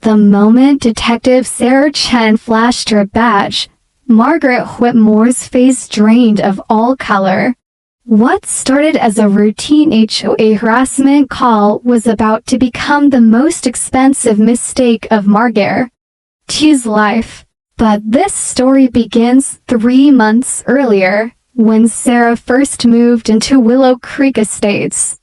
The moment Detective Sarah Chen flashed her badge, Margaret Whitmore's face drained of all color. What started as a routine HOA harassment call was about to become the most expensive mistake of Margaret's life. But this story begins 3 months earlier, when Sarah first moved into Willow Creek Estates.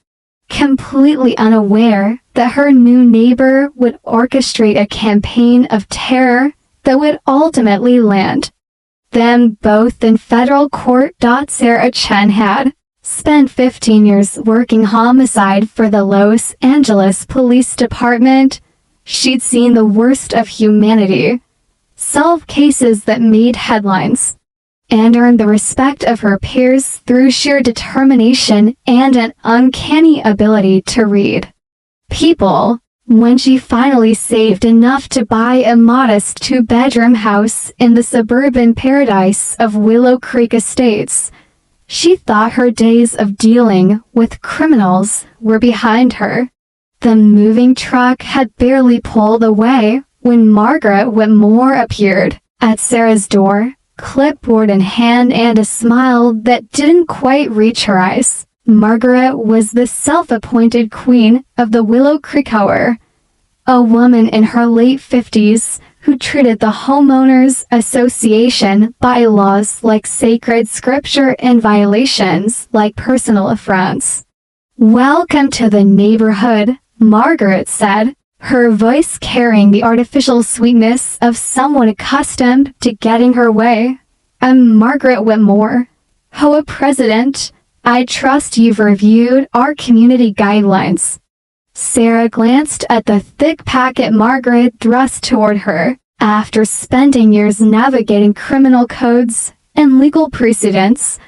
Completely unaware that her new neighbor would orchestrate a campaign of terror that would ultimately land them both in federal court. Sarah Chen had spent 15 years working homicide for the Los Angeles Police Department. She'd seen the worst of humanity, solve cases that made headlines, and earned the respect of her peers through sheer determination and an uncanny ability to read people. When she finally saved enough to buy a modest 2-bedroom house in the suburban paradise of Willow Creek Estates, she thought her days of dealing with criminals were behind her. The moving truck had barely pulled away when Margaret Whitmore appeared at Sarah's door, clipboard in hand and a smile that didn't quite reach her eyes. Margaret was the self-appointed queen of the Willow Creek HOA, a woman in her late 50s who treated the Homeowners Association bylaws like sacred scripture and violations like personal affronts. "Welcome to the neighborhood," Margaret said, her voice carrying the artificial sweetness of someone accustomed to getting her way. "I'm Margaret Whitmore, HOA president. I trust you've reviewed our community guidelines." Sarah glanced at the thick packet Margaret thrust toward her. After spending years navigating criminal codes and legal precedents,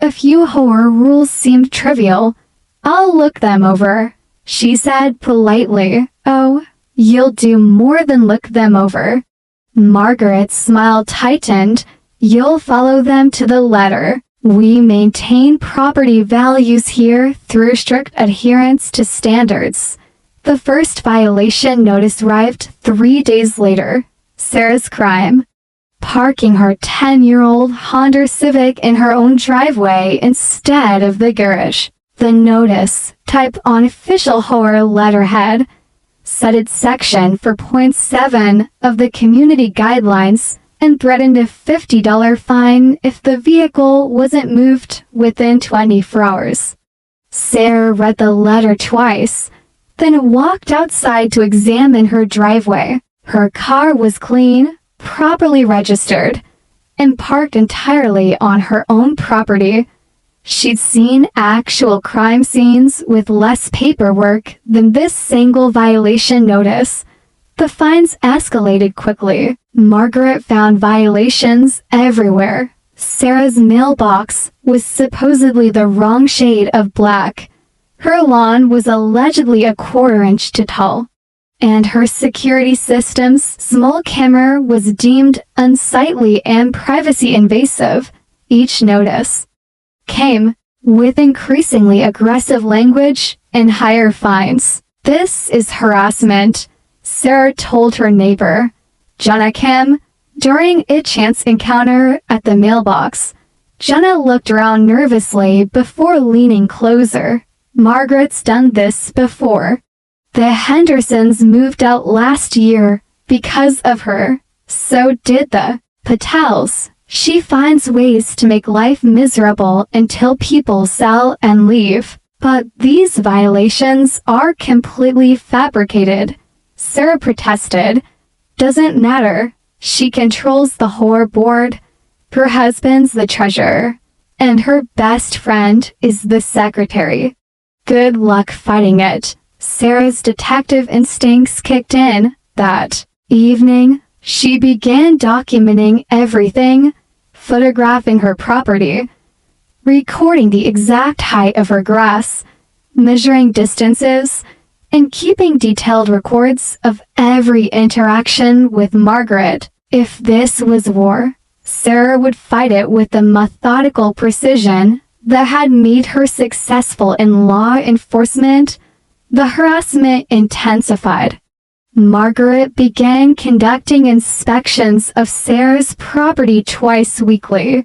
a few HOA rules seemed trivial. "I'll look them over," she said politely. "Oh, you'll do more than look them over." Margaret's smile tightened. "You'll follow them to the letter. We maintain property values here through strict adherence to standards." The first violation notice arrived 3 days later. Sarah's crime: parking her 10-year-old Honda Civic in her own driveway instead of the garage. The notice, typed on official HOA letterhead, cited section 4.7 of the community guidelines and threatened a $50 fine if the vehicle wasn't moved within 24 hours. Sarah read the letter twice, then walked outside to examine her driveway. Her car was clean, properly registered, and parked entirely on her own property. She'd seen actual crime scenes with less paperwork than this single violation notice. The fines escalated quickly. Margaret found violations everywhere. Sarah's mailbox was supposedly the wrong shade of black. Her lawn was allegedly a 1/4 inch too tall. And her security system's small camera was deemed unsightly and privacy invasive. Each notice came with increasingly aggressive language and higher fines. "This is harassment," Sarah told her neighbor, Jenna Kim, during a chance encounter at the mailbox. Jenna looked around nervously before leaning closer. "Margaret's done this before. The Hendersons moved out last year because of her. So did the Patels. She finds ways to make life miserable until people sell and leave. But these violations are completely fabricated," Sarah protested. "Doesn't matter. She controls the HOA board. Her husband's the treasurer, and her best friend is the secretary. Good luck fighting it." Sarah's detective instincts kicked in. That evening, she began documenting everything, photographing her property, recording the exact height of her grass, measuring distances, and keeping detailed records of every interaction with Margaret. If this was war, Sarah would fight it with the methodical precision that had made her successful in law enforcement. The harassment intensified. Margaret began conducting inspections of Sarah's property twice weekly,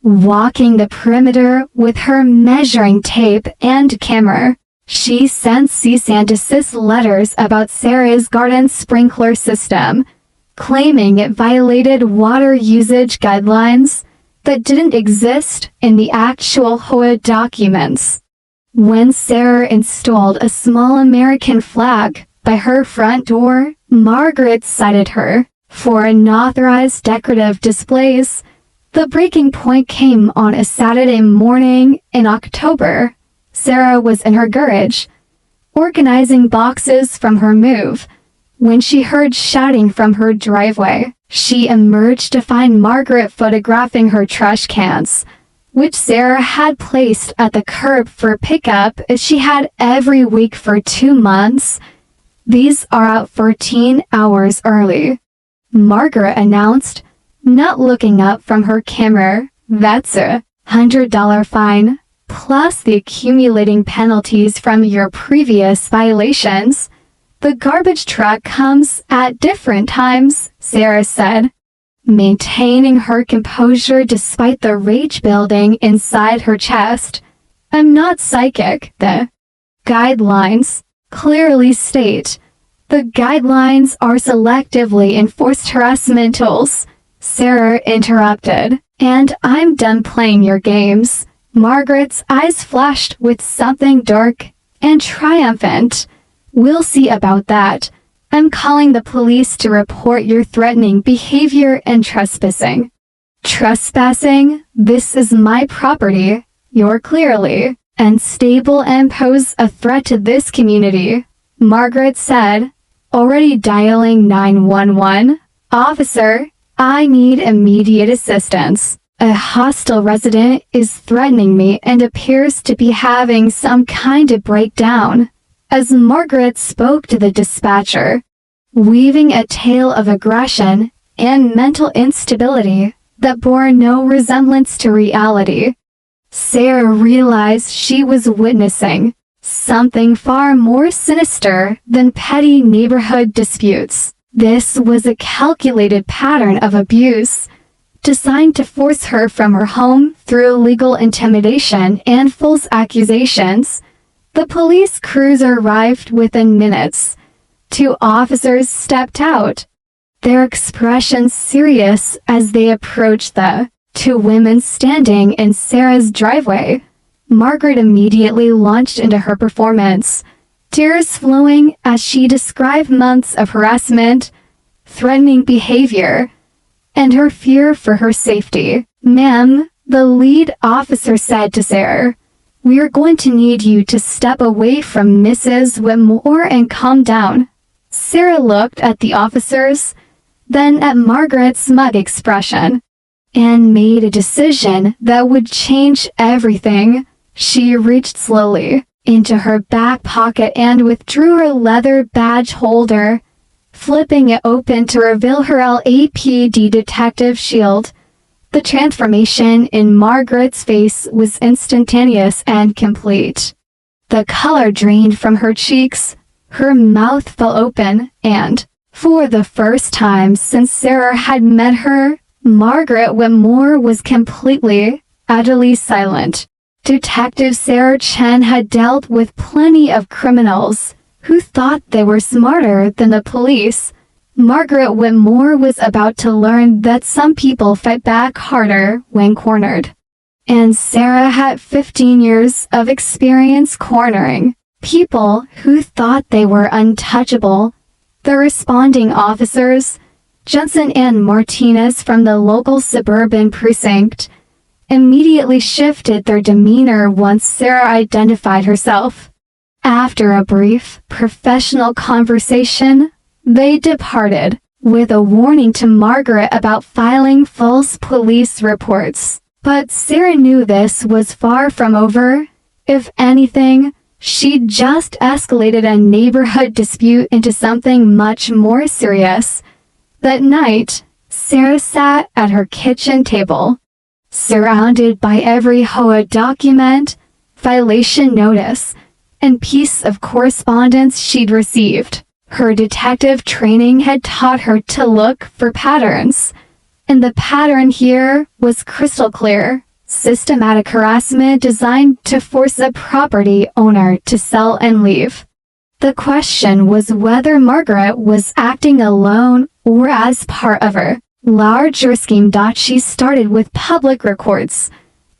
walking the perimeter with her measuring tape and camera. She sent cease and desist letters about Sarah's garden sprinkler system, claiming it violated water usage guidelines that didn't exist in the actual HOA documents. When Sarah installed a small American flag by her front door, Margaret cited her for unauthorized decorative displays. The breaking point came on a Saturday morning in October. Sarah was in her garage, organizing boxes from her move, when she heard shouting from her driveway. She emerged to find Margaret photographing her trash cans, which Sarah had placed at the curb for pickup as she had every week for 2 months. These are out 14 hours early, Margaret announced, not looking up from her camera. That's a $100 fine, plus the accumulating penalties from your previous violations. The garbage truck comes at different times, Sarah said, maintaining her composure despite the rage building inside her chest. I'm not psychic. The guidelines clearly state the guidelines are selectively enforced harassment tools, Sarah interrupted. And I'm done playing your games. Margaret's eyes flashed with something dark and triumphant. We'll see about that. I'm calling the police to report your threatening behavior and trespassing. Trespassing? This is my property. You're clearly unstable and pose a threat to this community, Margaret said, already dialing 911. Officer, I need immediate assistance. A hostile resident is threatening me and appears to be having some kind of breakdown. As Margaret spoke to the dispatcher, weaving a tale of aggression and mental instability that bore no resemblance to reality, Sarah realized she was witnessing something far more sinister than petty neighborhood disputes. This was a calculated pattern of abuse, designed to force her from her home through legal intimidation and false accusations. The police cruiser arrived within minutes. 2 officers stepped out, their expressions serious as they approached the 2 women standing in Sarah's driveway. Margaret immediately launched into her performance, tears flowing as she described months of harassment, threatening behavior, and her fear for her safety. Ma'am, the lead officer said to Sarah, we are going to need you to step away from Mrs. Whitmore and calm down. Sarah looked at the officers, then at Margaret's smug expression, and made a decision that would change everything. She reached slowly into her back pocket and withdrew her leather badge holder, flipping it open to reveal her LAPD detective shield. The transformation in Margaret's face was instantaneous and complete. The color drained from her cheeks, her mouth fell open, and, for the first time since Sarah had met her, Margaret Whitmore was completely, utterly silent. Detective Sarah Chen had dealt with plenty of criminals who thought they were smarter than the police. Margaret Whitmore was about to learn that some people fight back harder when cornered. And Sarah had 15 years of experience cornering people who thought they were untouchable. The responding officers, Johnson and Martinez from the local suburban precinct, immediately shifted their demeanor once Sarah identified herself. After a brief, professional conversation, they departed, with a warning to Margaret about filing false police reports. But Sarah knew this was far from over. If anything, she'd just escalated a neighborhood dispute into something much more serious. That night, Sarah sat at her kitchen table, surrounded by every HOA document, violation notice, and piece of correspondence she'd received. Her detective training had taught her to look for patterns, and the pattern here was crystal clear: systematic harassment designed to force a property owner to sell and leave. The question was whether Margaret was acting alone or as part of a larger scheme. She started with public records.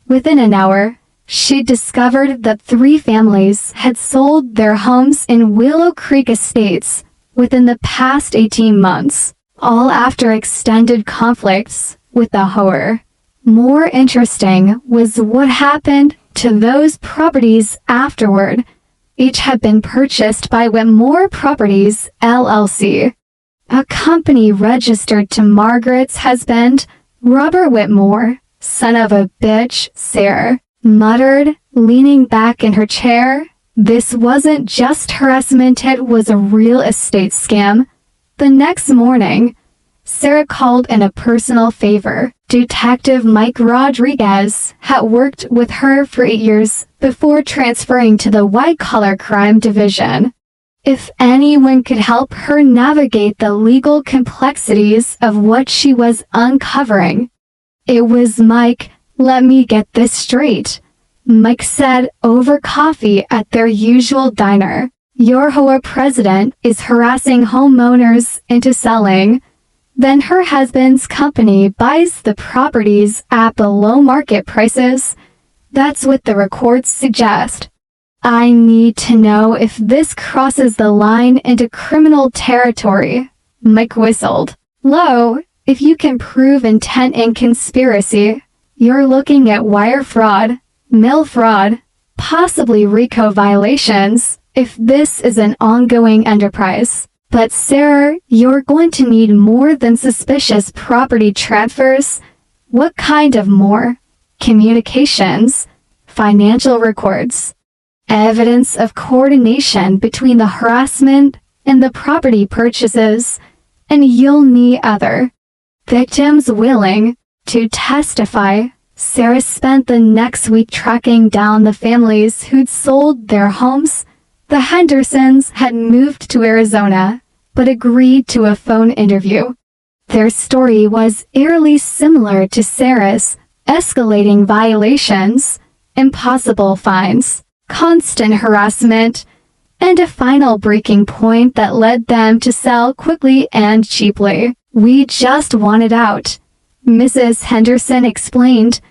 Within an hour, she discovered that 3 families had sold their homes in Willow Creek Estates within the past 18 months, all after extended conflicts with the HOA. More interesting was what happened to those properties afterward. Each had been purchased by Whitmore Properties, LLC, a company registered to Margaret's husband, Robert Whitmore. "Son of a bitch," Sarah muttered, leaning back in her chair. This wasn't just harassment, it was a real estate scam. The next morning, Sarah called in a personal favor. Detective Mike Rodriguez had worked with her for 8 years before transferring to the white-collar crime division. If anyone could help her navigate the legal complexities of what she was uncovering, it was Mike. "Let me get this straight," Mike said over coffee at their usual diner. "Your HOA president is harassing homeowners into selling. Then her husband's company buys the properties at below market prices. That's what the records suggest. I need to know if this crosses the line into criminal territory." Mike whistled. "Low, if you can prove intent and conspiracy, you're looking at wire fraud, mail fraud, possibly RICO violations, if this is an ongoing enterprise. But Sarah, you're going to need more than suspicious property transfers." "What kind of more?" "Communications, financial records, evidence of coordination between the harassment and the property purchases, and you'll need other victims willing to testify." Sarah spent the next week tracking down the families who'd sold their homes. The Hendersons had moved to Arizona, but agreed to a phone interview. Their story was eerily similar to Sarah's: escalating violations, impossible fines, constant harassment, and a final breaking point that led them to sell quickly and cheaply. "We just wanted out," Mrs. Henderson explained.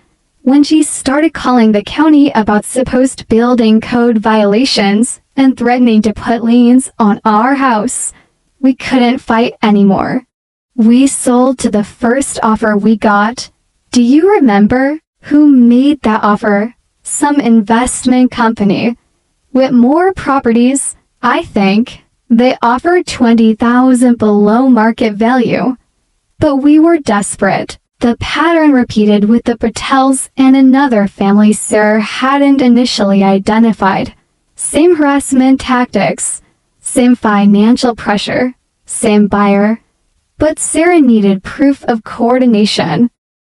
"When she started calling the county about supposed building code violations and threatening to put liens on our house, we couldn't fight anymore. We sold to the first offer we got." "Do you remember who made that offer?" "Some investment company. Whitmore Properties, I think. They offered $20,000 below market value. But we were desperate." The pattern repeated with the Patels and another family Sarah hadn't initially identified. Same harassment tactics, same financial pressure, same buyer. But Sarah needed proof of coordination,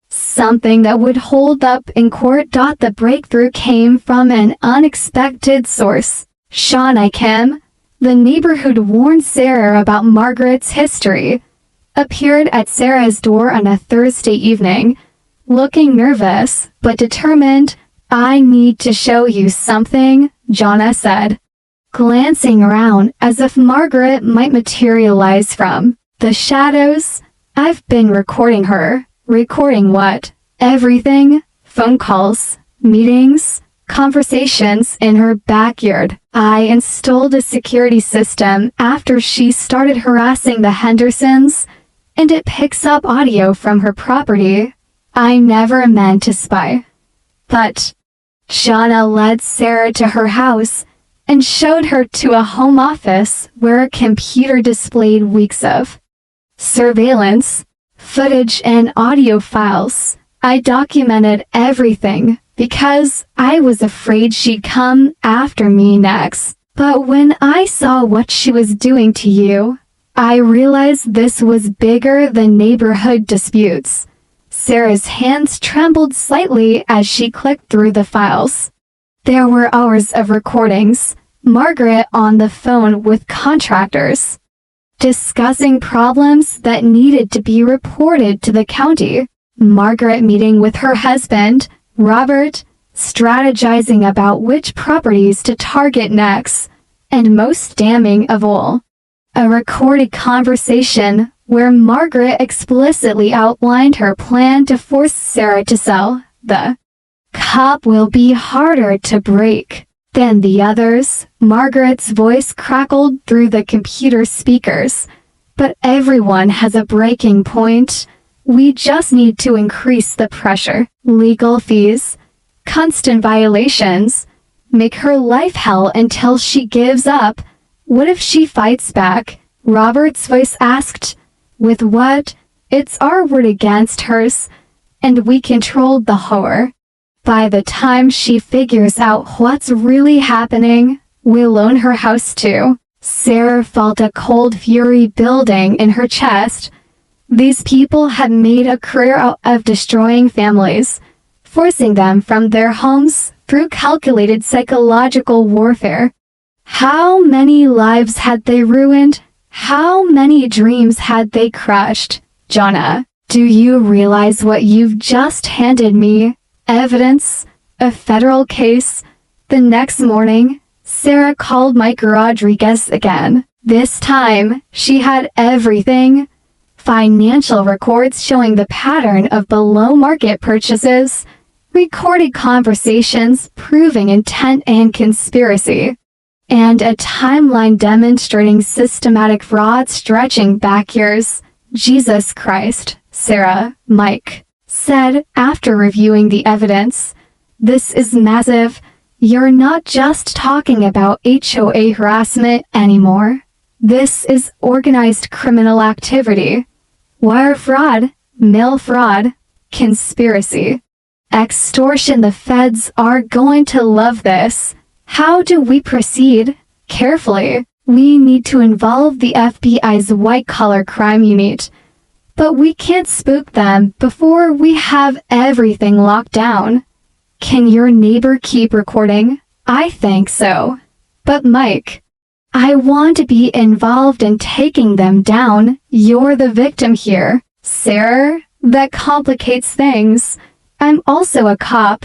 something that would hold up in court. The breakthrough came from an unexpected source. Shauna Kim, the neighbor who'd warned Sarah about Margaret's history, appeared at Sarah's door on a Thursday evening, looking nervous but determined. "I need to show you something," Shauna said, glancing around as if Margaret might materialize from the shadows. "I've been recording her." "Recording what?" "Everything. Phone calls, meetings, conversations in her backyard. I installed a security system after she started harassing the Hendersons, and it picks up audio from her property. I never meant to spy." But Shauna led Sarah to her house and showed her to a home office where a computer displayed weeks of surveillance footage and audio files. "I documented everything because I was afraid she'd come after me next. But when I saw what she was doing to you, I realized this was bigger than neighborhood disputes." Sarah's hands trembled slightly as she clicked through the files. There were hours of recordings. Margaret on the phone with contractors, discussing problems that needed to be reported to the county. Margaret meeting with her husband, Robert, strategizing about which properties to target next, and most damning of all, a recorded conversation where Margaret explicitly outlined her plan to force Sarah to sell. The cup will be harder to break than the others. Margaret's voice crackled through the computer speakers. But everyone has a breaking point. We just need to increase the pressure. Legal fees, constant violations, make her life hell until she gives up. What if she fights back? Robert's voice asked. With what? It's our word against hers, and we controlled the HOA. By the time she figures out what's really happening, we'll own her house too. Sarah felt a cold fury building in her chest. These people had made a career out of destroying families, forcing them from their homes through calculated psychological warfare. How many lives had they ruined? How many dreams had they crushed? Jonna, do you realize what you've just handed me? Evidence? A federal case? The next morning, Sarah called Mike Rodriguez again. This time, she had everything. Financial records showing the pattern of below-market purchases, recorded conversations proving intent and conspiracy, and a timeline demonstrating systematic fraud stretching back years. Jesus Christ, Sarah, Mike said after reviewing the evidence. This is massive. You're not just talking about HOA harassment anymore. This is organized criminal activity. Wire fraud, mail fraud, conspiracy, extortion. The feds are going to love this. How do we proceed? Carefully. We need to involve the FBI's white-collar crime unit. But we can't spook them before we have everything locked down. Can your neighbor keep recording? I think so. But Mike, I want to be involved in taking them down. You're the victim here. Sarah, that complicates things. I'm also a cop.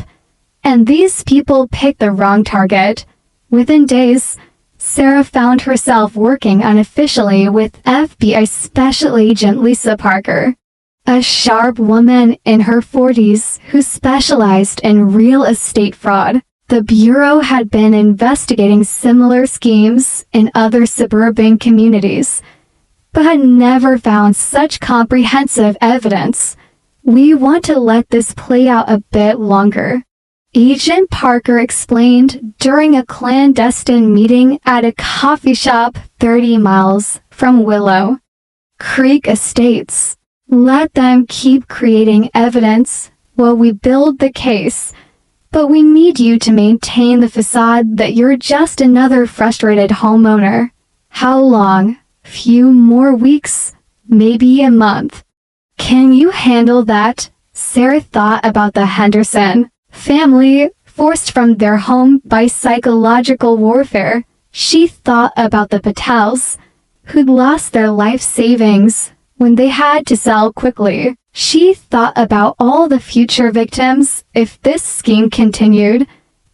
And these people picked the wrong target. Within days, Sarah found herself working unofficially with FBI Special Agent Lisa Parker, a sharp woman in her 40s who specialized in real estate fraud. The Bureau had been investigating similar schemes in other suburban communities, but had never found such comprehensive evidence. We want to let this play out a bit longer, Agent Parker explained during a clandestine meeting at a coffee shop 30 miles from Willow Creek Estates. Let them keep creating evidence while we build the case, but we need you to maintain the facade that you're just another frustrated homeowner. How long? Few more weeks? Maybe a month. Can you handle that? Sarah thought about the Henderson family, forced from their home by psychological warfare. She thought about the Patels, who'd lost their life savings when they had to sell quickly. She thought about all the future victims if this scheme continued.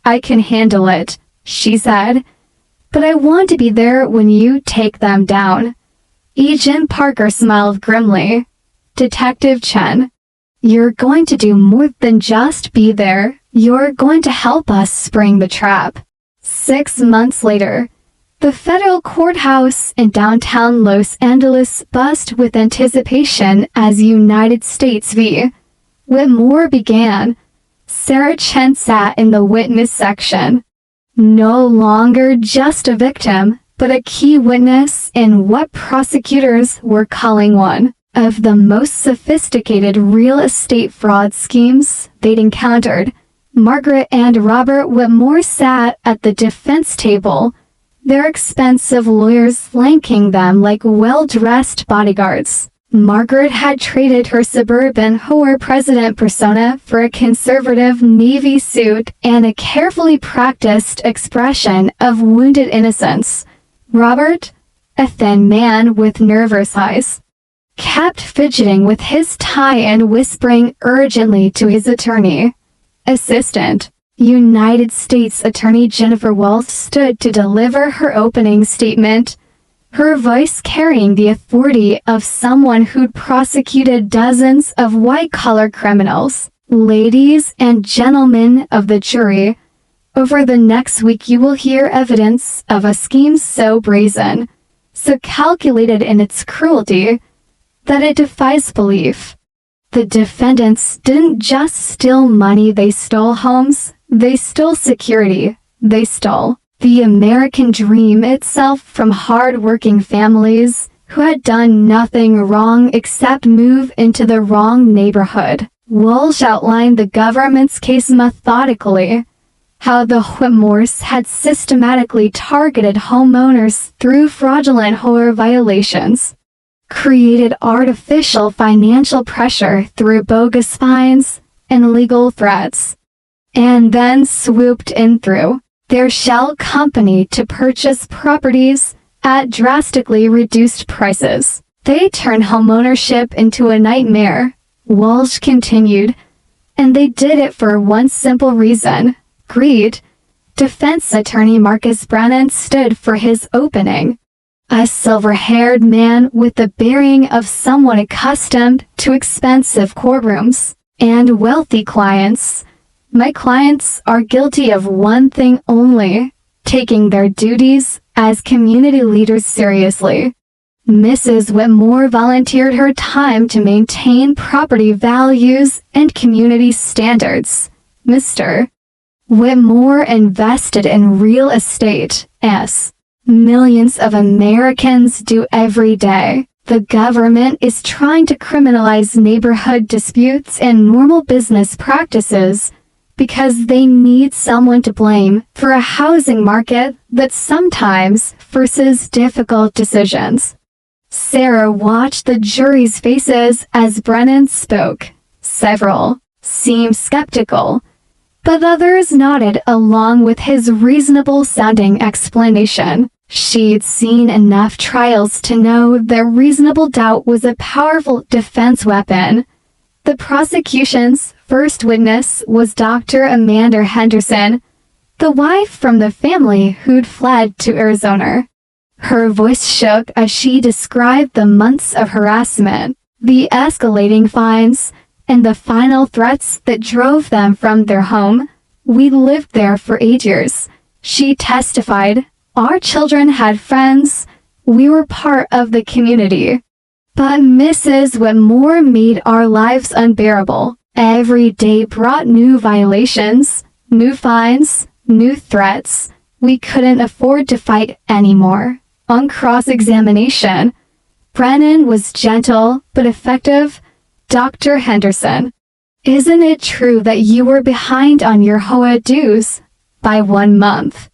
I can handle it, she said. But I want to be there when you take them down. Agent Parker smiled grimly. Detective Chen, you're going to do more than just be there. You're going to help us spring the trap. 6 months later, the federal courthouse in downtown Los Angeles buzzed with anticipation as United States v. Whitmore began. Sarah Chen sat in the witness section. No longer just a victim, but a key witness in what prosecutors were calling one of the most sophisticated real estate fraud schemes they'd encountered. Margaret and Robert Whitmore sat at the defense table, their expensive lawyers flanking them like well-dressed bodyguards. Margaret had traded her suburban HOA president persona for a conservative navy suit and a carefully practiced expression of wounded innocence. Robert, a thin man with nervous eyes, kept fidgeting with his tie and whispering urgently to his attorney. Assistant, United States Attorney Jennifer Walsh stood to deliver her opening statement, her voice carrying the authority of someone who'd prosecuted dozens of white-collar criminals. Ladies and gentlemen of the jury, over the next week you will hear evidence of a scheme so brazen, so calculated in its cruelty, that it defies belief. The defendants didn't just steal money, they stole homes, they stole security, they stole the American dream itself from hard-working families who had done nothing wrong except move into the wrong neighborhood. Walsh outlined the government's case methodically, how the Whitmores had systematically targeted homeowners through fraudulent HOA violations, created artificial financial pressure through bogus fines and legal threats, and then swooped in through their shell company to purchase properties at drastically reduced prices. They turned homeownership into a nightmare, Walsh continued, and they did it for one simple reason: greed. Defense attorney Marcus Brennan stood for his opening. A silver-haired man with the bearing of someone accustomed to expensive courtrooms and wealthy clients. My clients are guilty of one thing only: taking their duties as community leaders seriously. Mrs. Whitmore volunteered her time to maintain property values and community standards. Mr. Whitmore invested in real estate, as millions of Americans do every day. The government is trying to criminalize neighborhood disputes and normal business practices because they need someone to blame for a housing market that sometimes forces difficult decisions. Sarah watched the jury's faces as Brennan spoke. Several seemed skeptical, but others nodded along with his reasonable-sounding explanation. She'd seen enough trials to know that reasonable doubt was a powerful defense weapon. The prosecution's first witness was Dr. Amanda Henderson, the wife from the family who'd fled to Arizona. Her voice shook as she described the months of harassment, the escalating fines, and the final threats that drove them from their home. We lived there for 8 years, she testified. Our children had friends. We were part of the community. But Mrs. Whitmore made our lives unbearable. Every day brought new violations, new fines, new threats. We couldn't afford to fight anymore. On cross-examination, Brennan was gentle but effective. Dr. Henderson, isn't it true that you were behind on your HOA dues by 1 month?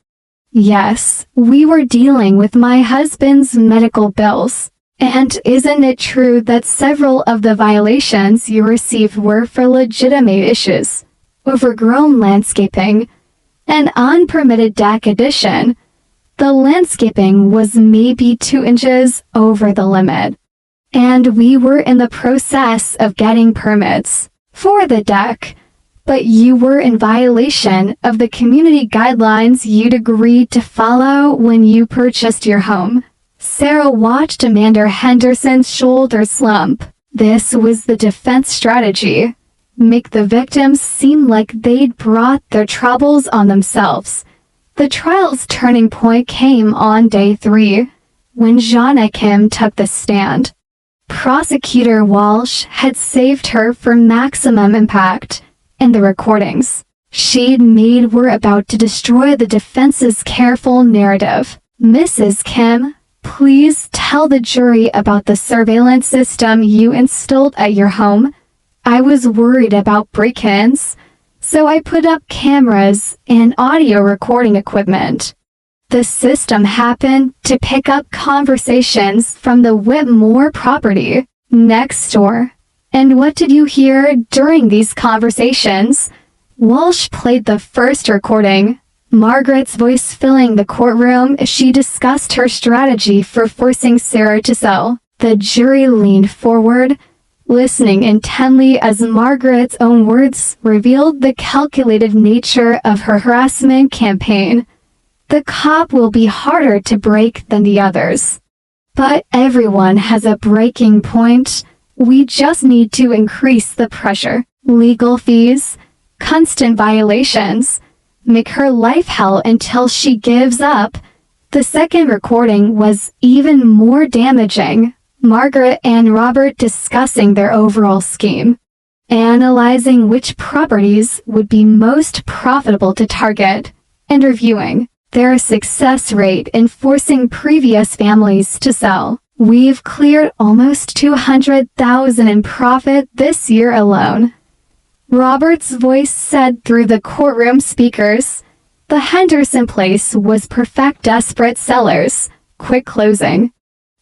Yes, we were dealing with my husband's medical bills. And isn't it true that several of the violations you received were for legitimate issues? Overgrown landscaping, an unpermitted deck addition. The landscaping was maybe 2 inches over the limit, and we were in the process of getting permits for the deck, but you were in violation of the community guidelines you'd agreed to follow when you purchased your home. Sarah watched Amanda Henderson's shoulders slump. This was the defense strategy. Make the victims seem like they'd brought their troubles on themselves. The trial's turning point came on day 3, when Jonna Kim took the stand. Prosecutor Walsh had saved her for maximum impact, and the recordings she'd made were about to destroy the defense's careful narrative. Mrs. Kim, please tell the jury about the surveillance system you installed at your home. I was worried about break-ins, so I put up cameras and audio recording equipment. The system happened to pick up conversations from the Whitmore property next door. And what did you hear during these conversations? Walsh played the first recording. Margaret's voice filling the courtroom as she discussed her strategy for forcing Sarah to sell. The jury leaned forward, listening intently as Margaret's own words revealed the calculated nature of her harassment campaign. The cop will be harder to break than the others. But everyone has a breaking point. We just need to increase the pressure. Legal fees, constant violations, make her life hell until she gives up. The second recording was even more damaging. Margaret and Robert discussing their overall scheme, analyzing which properties would be most profitable to target, and reviewing their success rate in forcing previous families to sell. We've cleared almost $200,000 in profit this year alone. Robert's voice said through the courtroom speakers. The Henderson place was perfect. Desperate sellers, quick closing.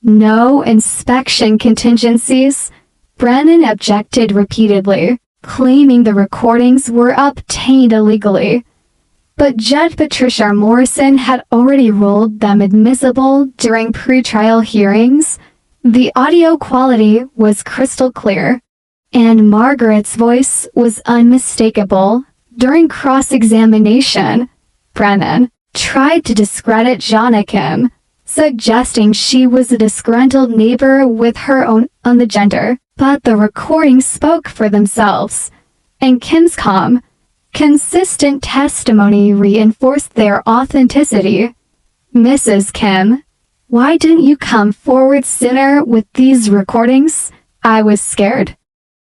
No inspection contingencies. Brennan objected repeatedly, claiming the recordings were obtained illegally. But Judge Patricia Morrison had already ruled them admissible during pretrial hearings. The audio quality was crystal clear, and Margaret's voice was unmistakable. During cross-examination, Brennan tried to discredit Jonna Kim, suggesting she was a disgruntled neighbor with her own on the gender. But the recordings spoke for themselves, and Kim's calm, consistent testimony reinforced their authenticity. Mrs. Kim, why didn't you come forward sooner with these recordings? I was scared.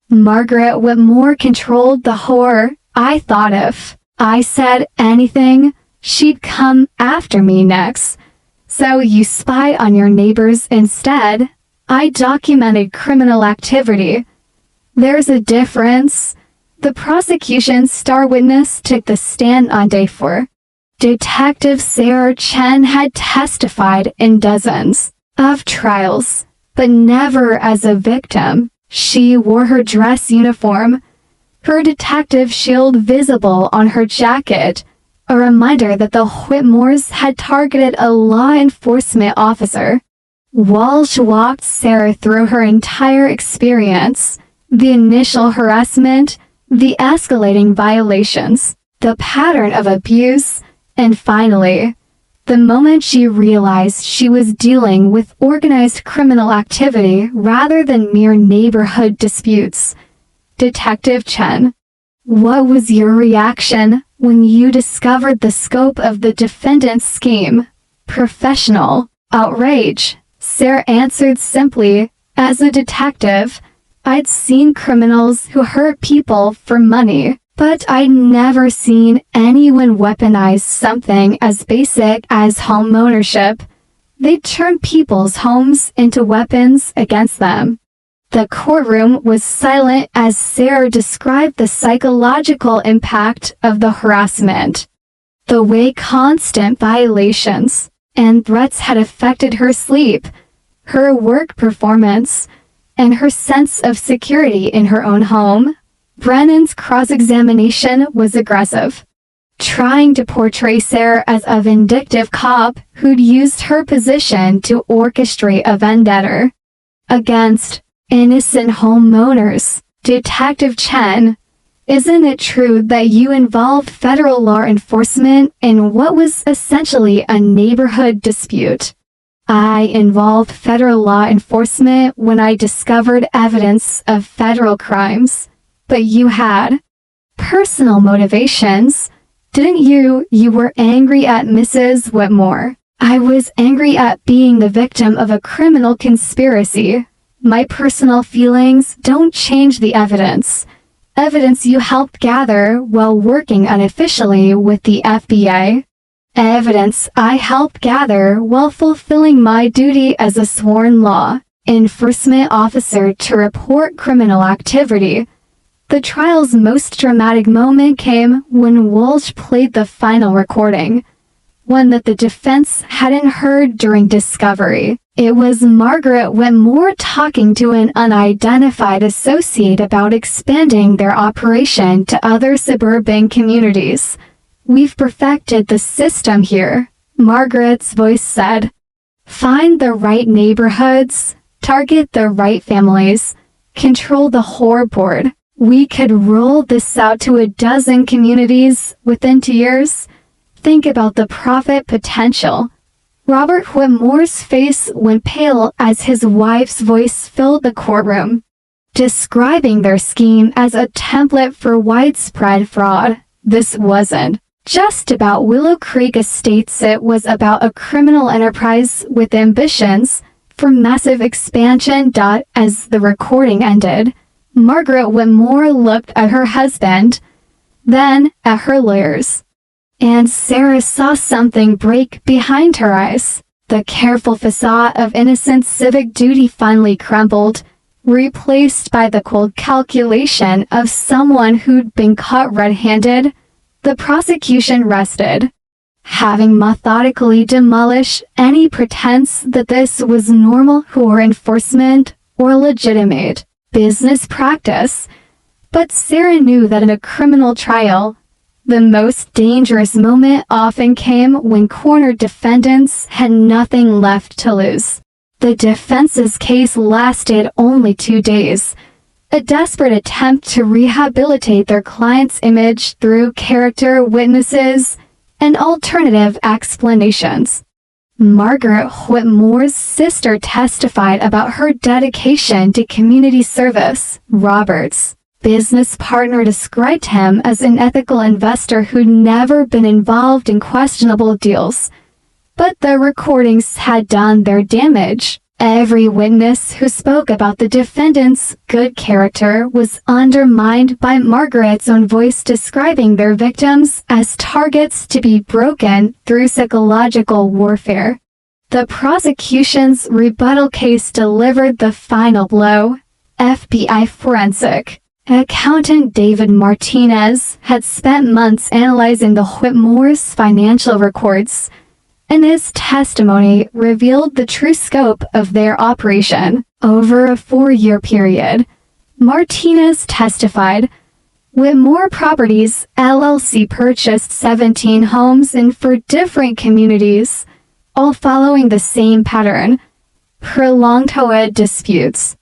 Margaret Whitmore controlled the horror. I thought if I said anything, she'd come after me next. So you spy on your neighbors instead. I documented criminal activity. There's a difference. The prosecution's star witness took the stand on day 4. Detective Sarah Chen had testified in dozens of trials, but never as a victim. She wore her dress uniform, her detective shield visible on her jacket, a reminder that the Whitmores had targeted a law enforcement officer. Walsh walked Sarah through her entire experience, the initial harassment, the escalating violations, the pattern of abuse, and finally, the moment she realized she was dealing with organized criminal activity rather than mere neighborhood disputes. Detective Chen, what was your reaction when you discovered the scope of the defendant's scheme? Professional outrage. Sarah answered simply, as a detective, I'd seen criminals who hurt people for money, but I'd never seen anyone weaponize something as basic as home ownership. They'd turn people's homes into weapons against them. The courtroom was silent as Sarah described the psychological impact of the harassment, the way constant violations and threats had affected her sleep, her work performance, and her sense of security in her own home. Brennan's cross-examination was aggressive, trying to portray Sarah as a vindictive cop who'd used her position to orchestrate a vendetta against innocent homeowners. Detective Chen, isn't it true that you involved federal law enforcement in what was essentially a neighborhood dispute? I involved federal law enforcement when I discovered evidence of federal crimes. But you had personal motivations, didn't you? You were angry at Mrs. Whitmore. I was angry at being the victim of a criminal conspiracy. My personal feelings don't change the evidence. Evidence you helped gather while working unofficially with the FBI. Evidence I helped gather while fulfilling my duty as a sworn law enforcement officer to report criminal activity. The trial's most dramatic moment came when Walsh played the final recording, one that the defense hadn't heard during discovery. It was Margaret Whitmore talking to an unidentified associate about expanding their operation to other suburban communities. "We've perfected the system here," Margaret's voice said. "Find the right neighborhoods, target the right families, control the whore board. We could roll this out to a dozen communities within 2 years. Think about the profit potential." Robert Whitmore's face went pale as his wife's voice filled the courtroom, describing their scheme as a template for widespread fraud. This wasn't just about Willow Creek Estates, it was about a criminal enterprise with ambitions for massive expansion. As the recording ended, Margaret Whitmore looked at her husband, then at her lawyers, and Sarah saw something break behind her eyes. The careful facade of innocent civic duty finally crumbled, replaced by the cold calculation of someone who'd been caught red-handed. The prosecution rested, having methodically demolished any pretense that this was normal HOA enforcement or legitimate business practice. But Sarah knew that in a criminal trial, the most dangerous moment often came when cornered defendants had nothing left to lose. The defense's case lasted only 2 days, a desperate attempt to rehabilitate their client's image through character witnesses and alternative explanations. Margaret Whitmore's sister testified about her dedication to community service. Robert's business partner described him as an ethical investor who'd never been involved in questionable deals. But the recordings had done their damage. Every witness who spoke about the defendant's good character was undermined by Margaret's own voice, describing their victims as targets to be broken through psychological warfare. The prosecution's rebuttal case delivered the final blow. FBI forensic accountant David Martinez had spent months analyzing the Whitmore's financial records, and his testimony revealed the true scope of their operation. Over a 4-year period, Martinez testified, Whitmore Properties LLC purchased 17 homes in 4 different communities, all following the same pattern: prolonged HOA disputes,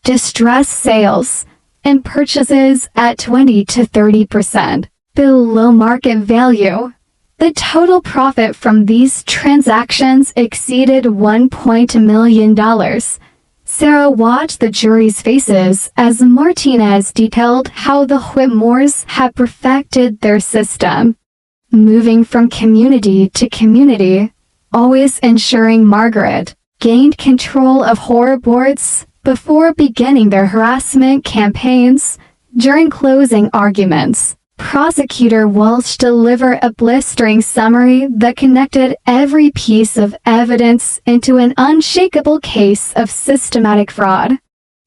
distress sales, and purchases at 20 to 30% below market value. The total profit from these transactions exceeded $1 million. Sarah watched the jury's faces as Martinez detailed how the Whitmores had perfected their system, moving from community to community, always ensuring Margaret gained control of HOA boards before beginning their harassment campaigns. During closing arguments, Prosecutor Walsh delivered a blistering summary that connected every piece of evidence into an unshakable case of systematic fraud.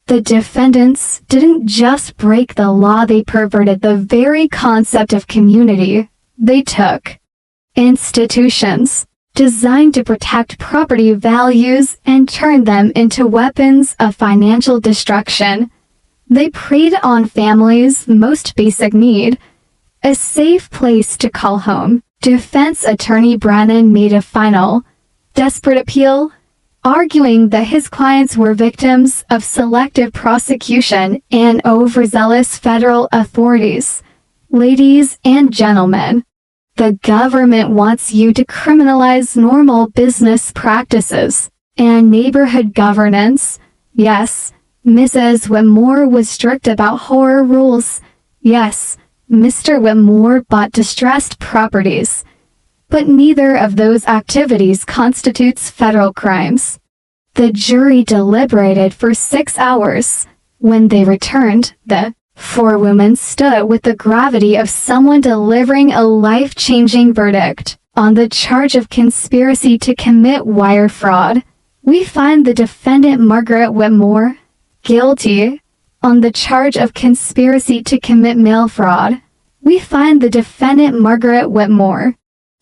The defendants didn't just break the law, they perverted the very concept of community. They took institutions designed to protect property values and turned them into weapons of financial destruction. They preyed on families' most basic need: a safe place to call home. Defense attorney Brannon made a final, desperate appeal, arguing that his clients were victims of selective prosecution and overzealous federal authorities. Ladies and gentlemen, the government wants you to criminalize normal business practices and neighborhood governance. Yes, Mrs. Whitmore was strict about HOA rules. Yes, Mr. Whitmore bought distressed properties. But neither of those activities constitutes federal crimes. The jury deliberated for 6 hours. When they returned, the 4 women stood with the gravity of someone delivering a life-changing verdict. On the charge of conspiracy to commit wire fraud, we find the defendant Margaret Whitmore guilty. On the charge of conspiracy to commit mail fraud, we find the defendant Margaret Whitmore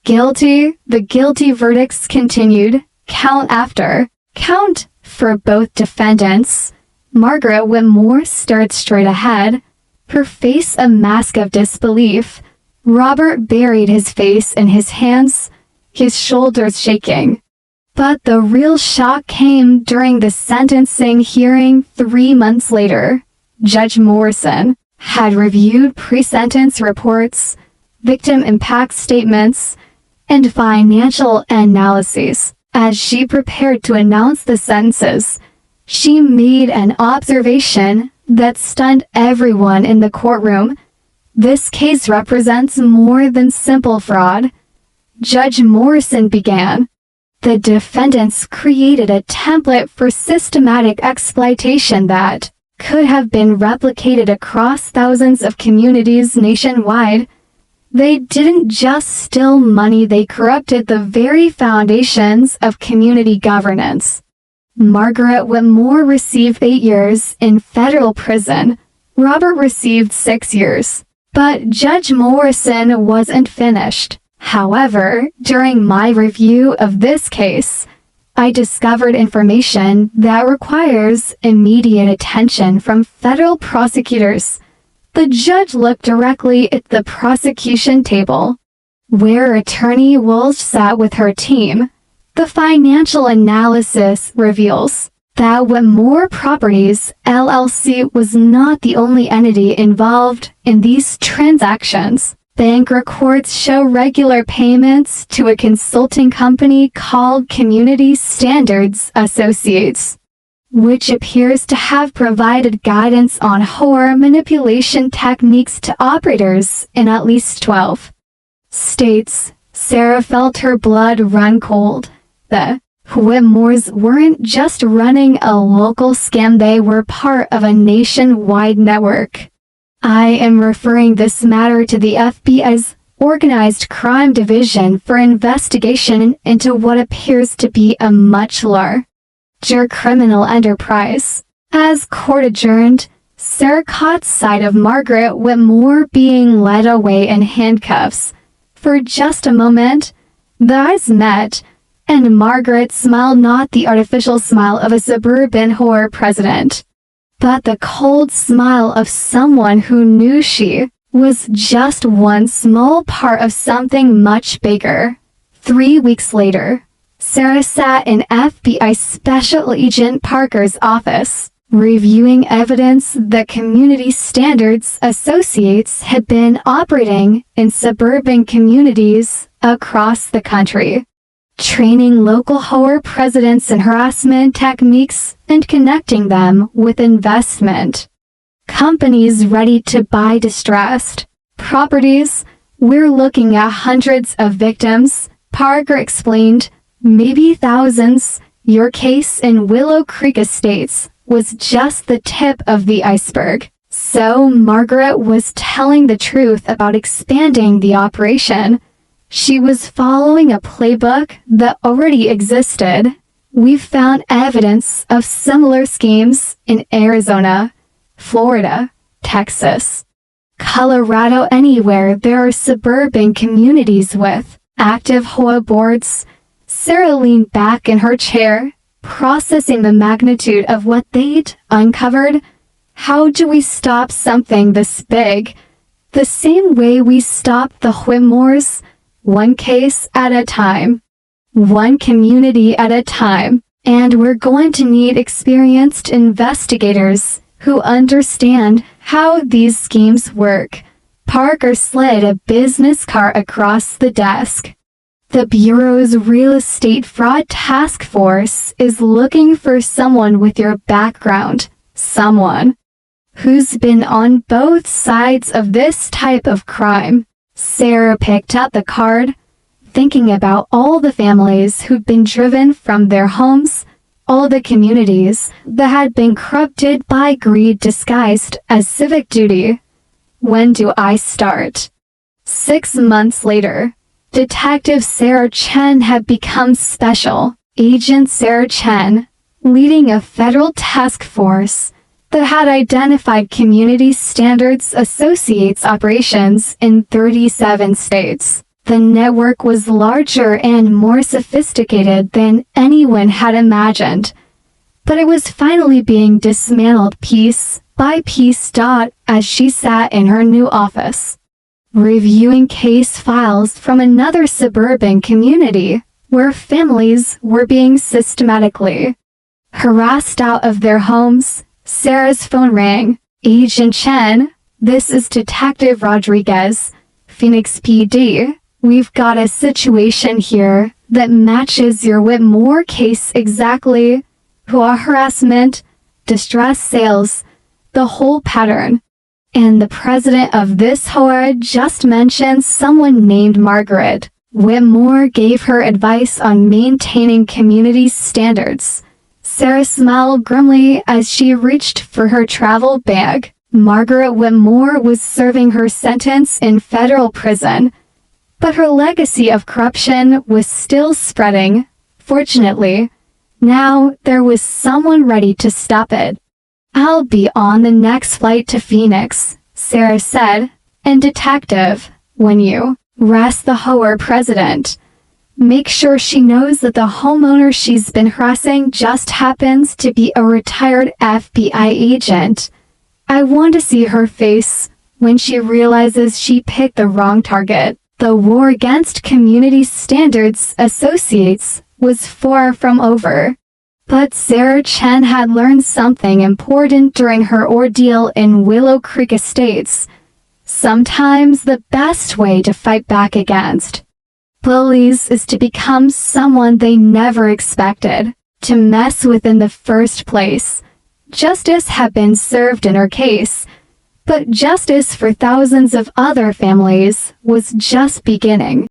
guilty. The guilty verdicts continued, count after count, for both defendants. Margaret Whitmore stared straight ahead, her face a mask of disbelief. Robert buried his face in his hands, his shoulders shaking. But the real shock came during the sentencing hearing 3 months later. Judge Morrison had reviewed pre-sentence reports, victim impact statements, and financial analyses. As she prepared to announce the sentences, she made an observation that stunned everyone in the courtroom. This case represents more than simple fraud. Judge Morrison began. The defendants created a template for systematic exploitation that could have been replicated across thousands of communities nationwide. They didn't just steal money, they corrupted the very foundations of community governance. Margaret Whitmore received 8 years in federal prison. Robert received 6 years. But Judge Morrison wasn't finished. However, during my review of this case, I discovered information that requires immediate attention from federal prosecutors. The judge looked directly at the prosecution table, where Attorney Walsh sat with her team. The financial analysis reveals that Whitmore Properties LLC was not the only entity involved in these transactions. Bank records show regular payments to a consulting company called Community Standards Associates, which appears to have provided guidance on HOA manipulation techniques to operators in at least 12 states. Sarah felt her blood run cold. The Whitmores weren't just running a local scam, they were part of a nationwide network. I am referring this matter to the FBI's Organized Crime Division for investigation into what appears to be a much larger criminal enterprise. As court adjourned, Sarah caught sight of Margaret Whitmore being led away in handcuffs. For just a moment, the eyes met, and Margaret smiled, not the artificial smile of a suburban HOA president, but the cold smile of someone who knew she was just one small part of something much bigger. 3 weeks later, Sarah sat in FBI Special Agent Parker's office, reviewing evidence that Community Standards Associates had been operating in suburban communities across the country, training local HOA presidents in harassment techniques and connecting them with investment companies ready to buy distressed properties. We're looking at hundreds of victims, Parker explained, maybe thousands. Your case in Willow Creek Estates was just the tip of the iceberg. So Margaret was telling the truth about expanding the operation. She was following a playbook that already existed. We've found evidence of similar schemes in Arizona, Florida, Texas, Colorado. Anywhere there are suburban communities with active HOA boards. Sarah leaned back in her chair, processing the magnitude of what they'd uncovered. How do we stop something this big? The same way we stopped the Whitmores, one case at a time, one community at a time. And we're going to need experienced investigators who understand how these schemes work. Parker slid a business card across the desk. The Bureau's Real Estate Fraud Task Force is looking for someone with your background, someone who's been on both sides of this type of crime. Sarah picked up the card, thinking about all the families who'd been driven from their homes, all the communities that had been corrupted by greed disguised as civic duty. When do I start? 6 months later, Detective Sarah Chen had become Special Agent Sarah Chen, leading a federal task force that had identified Community Standards Associates operations in 37 states. The network was larger and more sophisticated than anyone had imagined, but it was finally being dismantled piece by piece. As she sat in her new office, reviewing case files from another suburban community where families were being systematically harassed out of their homes. Sarah's phone rang. Agent Chen, this is Detective Rodriguez, Phoenix PD. We've got a situation here that matches your Whitmore case exactly. HOA harassment, distress sales, the whole pattern. And the president of this HOA just mentioned someone named Margaret. Whitmore gave her advice on maintaining community standards. Sarah smiled grimly as she reached for her travel bag. Margaret Whitmore was serving her sentence in federal prison, but her legacy of corruption was still spreading. Fortunately, now there was someone ready to stop it. I'll be on the next flight to Phoenix, Sarah said, and Detective, when you arrest the HOA president, make sure she knows that the homeowner she's been harassing just happens to be a retired FBI agent. I want to see her face when she realizes she picked the wrong target. The war against community standards associates was far from over. But Sarah Chen had learned something important during her ordeal in Willow Creek Estates. Sometimes the best way to fight back against bullies is to become someone they never expected to mess with in the first place. Justice had been served in her case, but justice for thousands of other families was just beginning.